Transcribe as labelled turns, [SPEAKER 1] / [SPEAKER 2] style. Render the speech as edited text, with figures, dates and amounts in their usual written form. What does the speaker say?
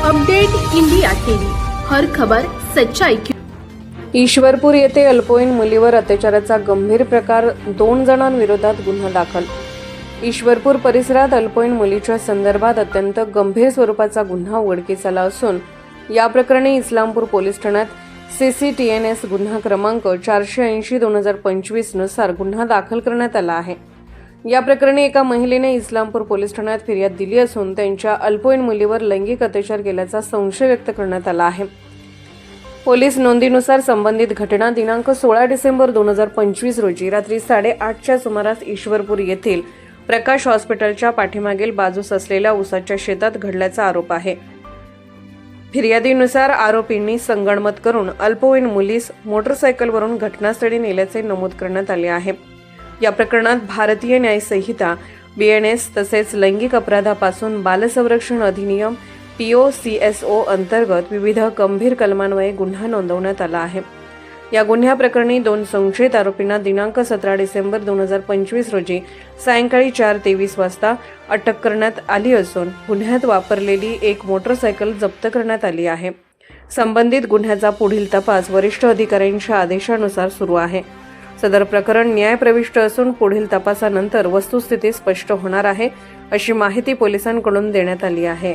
[SPEAKER 1] Update India TV, हर खबर सच्चाई की।
[SPEAKER 2] ईश्वरपूर येथे अल्पवयीन मुलीवर अत्याचाराचा गंभीर प्रकार, 2 जणांविरोधात गुन्हा दाखल। ईश्वरपूर परिसरात अल्पवयीन मुलीच्या संदर्भात अत्यंत गंभीर स्वरूपाचा गुन्हा उघडकीस आला असून या प्रकरणी इस्लामपूर पोलीस ठाण्यात CCTNS गुन्हा क्रमांक 480/2025 नुसार गुन्हा दाखल करण्यात आला आहे। या प्रकरणी एका महिलेने इस्लामपूर पोलीस ठाण्यात फिर्याद दिली असून त्यांच्या अल्पवयीन मुलीवर लैंगिक अत्याचार केल्याचा संशय व्यक्त करण्यात आला आहे। पोलीस नोंदीनुसार संबंधित घटना दिनांक 16 डिसेंबर 2025 रोजी रात्री 8:30च्या सुमारास ईश्वरपूर येथील प्रकाश हॉस्पिटलच्या पाठीमागील बाजूस असलेल्या ऊसाच्या शेतात घडल्याचा आरोप आहे। फिर्यादीनुसार आरोपींनी संगनमत करून अल्पवयीन मुलीस मोटरसायकलवरून घटनास्थळी नेल्याचे नमूद करण्यात आले आहे। या प्रकरणात भारतीय न्याय संहिता BNS तसेच लैंगिक अपराधापासून बालसंरक्षण अधिनियम POCSO अंतर्गत विविध गंभीर कलमान्वये गुन्हा नोंदवण्यात आला आहे। या गुन्ह्याप्रकरणी 2 संशयित आरोपींना दिनांक 17 डिसेंबर 2025 रोजी सायंकाळी 4:23 वाजता अटक करण्यात आली असून गुन्ह्यात वापरलेली एक मोटरसायकल जप्त करण्यात आली आहे। संबंधित गुन्ह्याचा पुढील तपास वरिष्ठ अधिकाऱ्यांच्या आदेशानुसार सुरू आहे। सदर प्रकरण न्यायप्रविष्ट असून पुढील तपासानंतर वस्तुस्थिती स्पष्ट होणार आहे, अशी माहिती पोलिसांकडून देण्यात आली आहे।